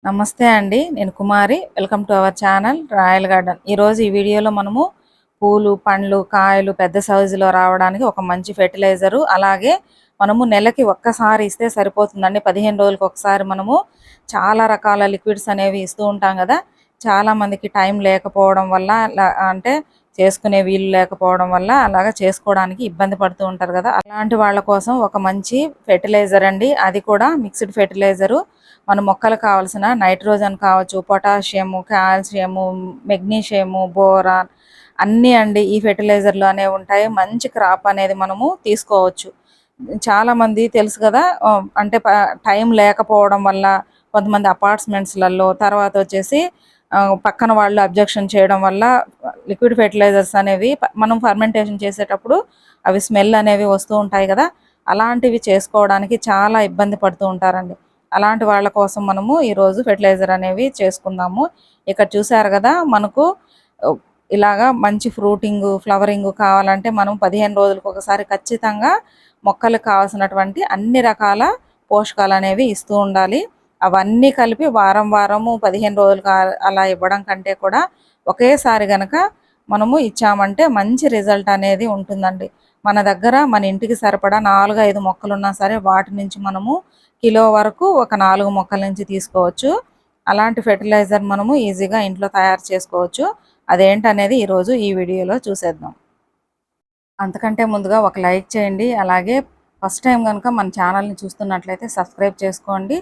నమస్తే అండి, నేను Kumari. Welcome to our channel Royal Garden. ఈరోజు ఈ వీడియోలో మనము పూలు, పండ్లు, కాయలు పెద్ద సైజులో రావడానికి ఒక మంచి ఫెర్టిలైజరు, అలాగే మనము నెలకి ఒక్కసారి ఇస్తే సరిపోతుందండి. 15 రోజులకు ఒకసారి మనము చాలా రకాల లిక్విడ్స్ అనేవి ఇస్తూ ఉంటాం కదా. చాలామందికి టైం లేకపోవడం వల్ల, అంటే చేసుకునే వీలు లేకపోవడం వల్ల అలాగా చేసుకోవడానికి ఇబ్బంది పడుతూ ఉంటారు కదా. అలాంటి వాళ్ళ కోసం ఒక మంచి ఫెర్టిలైజర్ అండి, అది కూడా మిక్స్డ్ ఫెర్టిలైజరు. మన మొక్కలకు కావాల్సిన నైట్రోజన్ కావచ్చు, పొటాషియము, కాల్షియము, మెగ్నీషియము, బోరాన్ అన్నీ అండి ఈ ఫెర్టిలైజర్లు అనేవి ఉంటాయి. మంచి క్రాప్ అనేది మనము తీసుకోవచ్చు. చాలామంది తెలుసు కదా, అంటే టైం లేకపోవడం వల్ల కొంతమంది అపార్ట్మెంట్స్లలో, తర్వాత వచ్చేసి పక్కన వాళ్ళు అబ్జెక్షన్ చేయడం వల్ల లిక్విడ్ ఫెర్టిలైజర్స్ అనేవి మనం ఫర్మెంటేషన్ చేసేటప్పుడు అవి స్మెల్ అనేవి వస్తూ ఉంటాయి కదా. అలాంటివి చేసుకోవడానికి చాలా ఇబ్బంది పడుతూ ఉంటారండి. అలాంటి వాళ్ళ కోసం మనము ఈరోజు ఫెర్టిలైజర్ అనేవి చేసుకుందాము. ఇక్కడ చూసారు కదా, మనకు ఇలాగా మంచి ఫ్రూటింగ్, ఫ్లవరింగ్ కావాలంటే మనం 15 రోజులకు ఒకసారి ఖచ్చితంగా మొక్కలకు కావాల్సినటువంటి అన్ని రకాల పోషకాలు అనేవి ఇస్తూ ఉండాలి. అవన్నీ కలిపి వారం వారము 15 రోజులకు అలా ఇవ్వడం కంటే కూడా ఒకేసారి గనక మనము ఇచ్చామంటే మంచి రిజల్ట్ అనేది ఉంటుందండి. మన దగ్గర మన ఇంటికి సరిపడా 4-5 మొక్కలు ఉన్నా సరే వాటి నుంచి మనము కిలో వరకు ఒక 4 మొక్కల నుంచి తీసుకోవచ్చు. అలాంటి ఫెర్టిలైజర్ మనము ఈజీగా ఇంట్లో తయారు చేసుకోవచ్చు. అదేంటనేది ఈరోజు ఈ వీడియోలో చూసేద్దాం. అంతకంటే ముందుగా ఒక లైక్ చేయండి, అలాగే ఫస్ట్ టైం కనుక మన ఛానల్ని చూస్తున్నట్లయితే సబ్స్క్రైబ్ చేసుకోండి.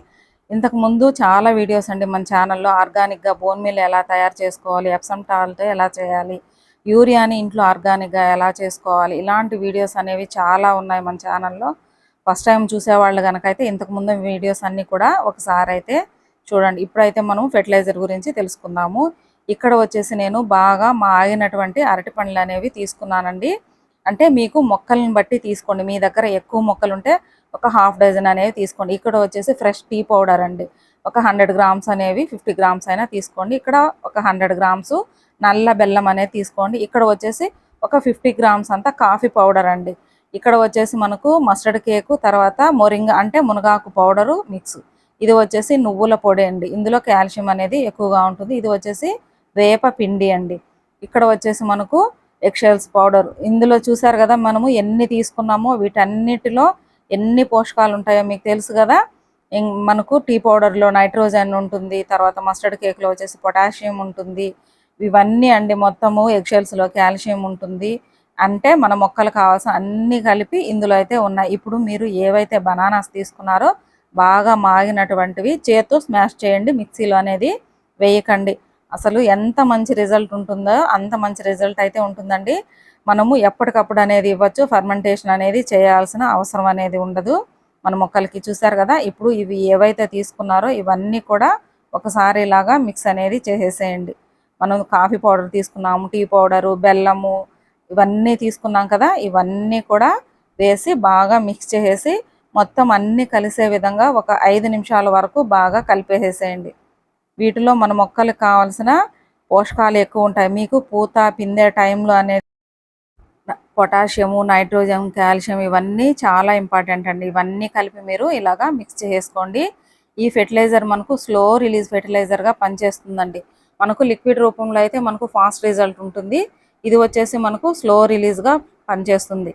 ఇంతకుముందు చాలా వీడియోస్ అండి మన ఛానల్లో. ఆర్గానిక్గా బోన్ మీల్ ఎలా తయారు చేసుకోవాలి, ఎప్సమ్ టాల్తో ఎలా చేయాలి, యూరియాని ఇంట్లో ఆర్గానిక్గా ఎలా చేసుకోవాలి, ఇలాంటి వీడియోస్ అనేవి చాలా ఉన్నాయి మన ఛానల్లో. ఫస్ట్ టైం చూసేవాళ్ళు కనుక అయితే ఇంతకుముందు వీడియోస్ అన్నీ కూడా ఒకసారి అయితే చూడండి. ఇప్పుడైతే మనం ఫెర్టిలైజర్ గురించి తెలుసుకుందాము. ఇక్కడ వచ్చేసి నేను బాగా మాగినటువంటి అరటి పండ్లు అనేవి తీసుకున్నానండి. అంటే మీకు మొక్కలను బట్టి తీసుకోండి. మీ దగ్గర ఎక్కువ మొక్కలు ఉంటే ఒక హాఫ్ డజన్ అనేవి తీసుకోండి. ఇక్కడ వచ్చేసి ఫ్రెష్ టీ పౌడర్ అండి, ఒక 100 గ్రామ్స్ అనేవి 50 గ్రామ్స్ అయినా తీసుకోండి. ఇక్కడ ఒక 100 గ్రామ్స్ నల్ల బెల్లం అనేది తీసుకోండి. ఇక్కడ వచ్చేసి ఒక 50 గ్రామ్స్ అంతా కాఫీ పౌడర్ అండి. ఇక్కడ వచ్చేసి మనకు మస్టర్డ్ కేకు, తర్వాత మొరింగ అంటే మునగాకు పౌడరు మిక్స్. ఇది వచ్చేసి నువ్వుల పొడి అండి, ఇందులో కాల్షియం అనేది ఎక్కువగా ఉంటుంది. ఇది వచ్చేసి వేప పిండి అండి. ఇక్కడ వచ్చేసి మనకు ఎక్షెల్స్ పౌడర్. ఇందులో చూసారు కదా మనము ఎన్ని తీసుకున్నామో, వీటన్నిటిలో ఎన్ని పోషకాలు ఉంటాయో మీకు తెలుసు కదా. మనకు టీ పౌడర్లో నైట్రోజన్ ఉంటుంది, తర్వాత మస్టర్డ్ కేక్లో వచ్చేసి పొటాషియం ఉంటుంది. ఇవన్నీ అండి, మొత్తము ఎక్షెల్స్లో కాల్షియం ఉంటుంది. అంటే మన మొక్కలు కావాల్సిన అన్నీ కలిపి ఇందులో అయితే ఉన్నాయి. ఇప్పుడు మీరు ఏవైతే బనానాస్ తీసుకున్నారో బాగా మాగినటువంటివి చేత్తో స్మాష్ చేయండి, మిక్సీలో అనేది వేయకండి. అసలు ఎంత మంచి రిజల్ట్ ఉంటుందో అంత మంచి రిజల్ట్ అయితే ఉంటుందండి. మనము ఎప్పటికప్పుడు అనేది ఇవ్వచ్చు, ఫర్మెంటేషన్ అనేది చేయాల్సిన అవసరం అనేది ఉండదు మన మొక్కలకి. చూసారు కదా, ఇప్పుడు ఇవి ఏవైతే తీసుకున్నారో ఇవన్నీ కూడా ఒకసారి ఇలాగా మిక్స్ అనేది చేసేసేయండి. మనం కాఫీ పౌడర్ తీసుకున్నాము, టీ పౌడరు, బెల్లము ఇవన్నీ తీసుకున్నాం కదా, ఇవన్నీ కూడా వేసి బాగా మిక్స్ చేసేసి మొత్తం అన్నీ కలిసే విధంగా ఒక 5 నిమిషాల వరకు బాగా కలిపేసేసేయండి. వీటిలో మన మొక్కలకు కావాల్సిన పోషకాలు ఎక్కువ ఉంటాయి. మీకు పూత పిందే టైంలో అనేది పొటాషియము, నైట్రోజన్, కాల్షియం ఇవన్నీ చాలా ఇంపార్టెంట్ అండి. ఇవన్నీ కలిపి మీరు ఇలాగా మిక్స్ చేసుకోండి. ఈ ఫెర్టిలైజర్ మనకు స్లో రిలీజ్ ఫెర్టిలైజర్గా పనిచేస్తుందండి. మనకు లిక్విడ్ రూపంలో అయితే మనకు ఫాస్ట్ రిజల్ట్ ఉంటుంది. ఇది వచ్చేసి మనకు స్లో రిలీజ్గా పనిచేస్తుంది.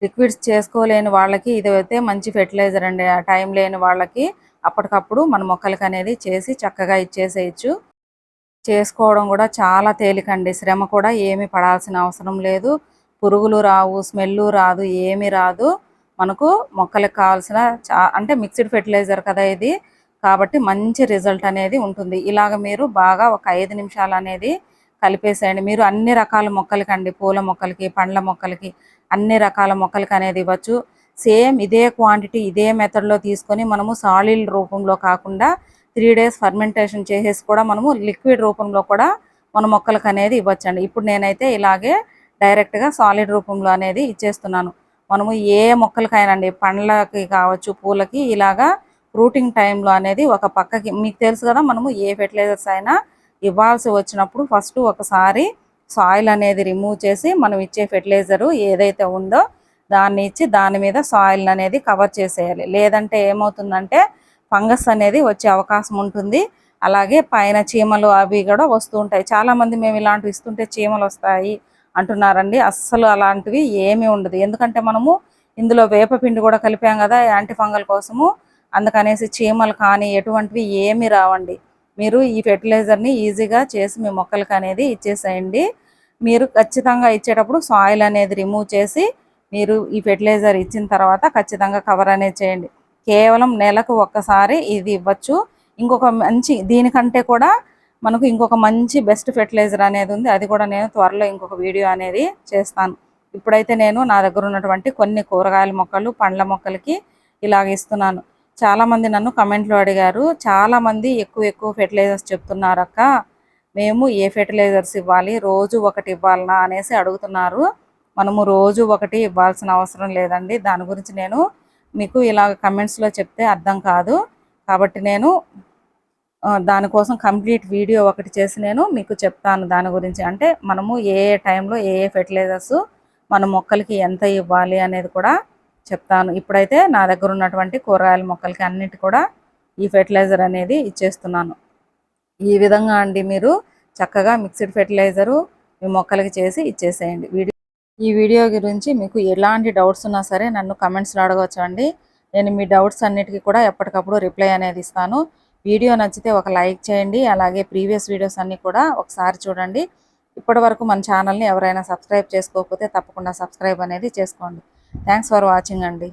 లిక్విడ్స్ చేసుకోలేని వాళ్ళకి ఇది అయితే మంచి ఫెర్టిలైజర్ అండి. ఆ టైం లేని వాళ్ళకి అప్పటికప్పుడు మన మొక్కలకి అనేది చేసి చక్కగా ఇచ్చేసేయచ్చు. చేసుకోవడం కూడా చాలా తేలికండి, శ్రమ కూడా ఏమీ పడాల్సిన అవసరం లేదు. పురుగులు రావు, స్మెల్లు రాదు, ఏమీ రాదు. మనకు మొక్కలకు కావాల్సిన అంటే మిక్స్డ్ ఫెర్టిలైజర్ కదా ఇది, కాబట్టి మంచి రిజల్ట్ అనేది ఉంటుంది. ఇలాగ మీరు బాగా ఒక 5 నిమిషాలు అనేది కలిపేసేయండి. మీరు అన్ని రకాల మొక్కలకి అండి, పూల మొక్కలకి, పండ్ల మొక్కలకి, అన్ని రకాల మొక్కలకి అనేది ఇవ్వచ్చు. సేమ్ ఇదే క్వాంటిటీ ఇదే మెథడ్లో తీసుకొని మనము సాలిడ్ రూపంలో కాకుండా 3 డేస్ ఫర్మెంటేషన్ చేసేసి కూడా మనము లిక్విడ్ రూపంలో కూడా మన మొక్కలకు అనేది ఇవ్వచ్చండి. ఇప్పుడు నేనైతే ఇలాగే డైరెక్ట్గా సాలిడ్ రూపంలో అనేది ఇచ్చేస్తున్నాను. మనము ఏ మొక్కలకైనాండి, పండ్లకి కావచ్చు, పూలకి, ఇలాగా ఫ్రూటింగ్ టైంలో అనేది ఒక పక్కకి మీకు తెలుసు కదా, మనము ఏ ఫెర్టిలైజర్స్ అయినా ఇవ్వాల్సి వచ్చినప్పుడు ఫస్ట్ ఒకసారి సాయిల్ అనేది రిమూవ్ చేసి మనం ఇచ్చే ఫెర్టిలైజరు ఏదైతే ఉందో దాన్ని ఇచ్చి దాని మీద సాయిల్ అనేది కవర్ చేసేయాలి. లేదంటే ఏమవుతుందంటే ఫంగస్ అనేది వచ్చే అవకాశం ఉంటుంది. అలాగే పైన చీమలు అవి కూడా వస్తూ ఉంటాయి. చాలామంది మేము ఇలాంటివి ఇస్తుంటే చీమలు వస్తాయి అంటున్నారండి. అస్సలు అలాంటివి ఏమీ ఉండదు. ఎందుకంటే మనము ఇందులో వేపపిండి కూడా కలిపాం కదా యాంటీ ఫంగల్ కోసము. అందుకనేసి చీమలు కానీ ఎటువంటివి ఏమీ రావండి. మీరు ఈ ఫెర్టిలైజర్ని ఈజీగా చేసి మీ మొక్కలకి అనేది ఇచ్చేసేయండి. మీరు ఖచ్చితంగా ఇచ్చేటప్పుడు సాయిల్ అనేది రిమూవ్ చేసి మీరు ఈ ఫెర్టిలైజర్ ఇచ్చిన తర్వాత ఖచ్చితంగా కవర్ అనేది చేయండి. కేవలం నెలకు ఒక్కసారి ఇది ఇవ్వచ్చు. ఇంకొక మంచి దీనికంటే కూడా మనకు ఇంకొక మంచి బెస్ట్ ఫెర్టిలైజర్ అనేది ఉంది. అది కూడా నేను త్వరలో ఇంకొక వీడియో అనేది చేస్తాను. ఇప్పుడైతే నేను నా దగ్గర ఉన్నటువంటి కొన్ని కూరగాయల మొక్కలు పండ్ల మొక్కలకి ఇలాగ ఇస్తున్నాను. చాలామంది నన్ను కమెంట్లో అడిగారు, చాలామంది ఎక్కువ ఫెర్టిలైజర్స్ చెప్తున్నారు అక్క, మేము ఏ ఫెర్టిలైజర్స్ ఇవ్వాలి, రోజు ఒకటి ఇవ్వాలనా అనేసి అడుగుతున్నారు. మనము రోజు ఒకటి ఇవ్వాల్సిన అవసరం లేదండి. దాని గురించి నేను మీకు ఇలాగ కమెంట్స్లో చెప్తే అర్థం కాదు. కాబట్టి నేను దానికోసం కంప్లీట్ వీడియో ఒకటి చేసి నేను మీకు చెప్తాను దాని గురించి. అంటే మనము ఏ టైంలో ఏ ఫెర్టిలైజర్స్ మన మొక్కలకి ఎంత ఇవ్వాలి అనేది కూడా చెప్తాను. ఇప్పుడైతే నా దగ్గర ఉన్నటువంటి కూరగాయల మొక్కలకి అన్నిటి కూడా ఈ ఫెర్టిలైజర్ అనేది ఇచ్చేస్తున్నాను. ఈ విధంగా అండి మీరు చక్కగా మిక్స్డ్ ఫెర్టిలైజరు మీ మొక్కలకి చేసి ఇచ్చేసేయండి. ఈ వీడియో గురించి మీకు ఎలాంటి డౌట్స్ ఉన్నా సరే నన్ను కమెంట్స్లో అడగవచ్చు అండి. నేను మీ డౌట్స్ అన్నిటికీ కూడా ఎప్పటికప్పుడు రిప్లై అనేది ఇస్తాను. వీడియో నచ్చితే ఒక లైక్ చేయండి. అలాగే ప్రీవియస్ వీడియోస్ అన్నీ కూడా ఒకసారి చూడండి. ఇప్పటి వరకు మన ఛానల్ని ఎవరైనా సబ్స్క్రైబ్ చేసుకోకపోతే తప్పకుండా సబ్స్క్రైబ్ అనేది చేసుకోండి. థ్యాంక్స్ ఫర్ వాచింగ్ అండి.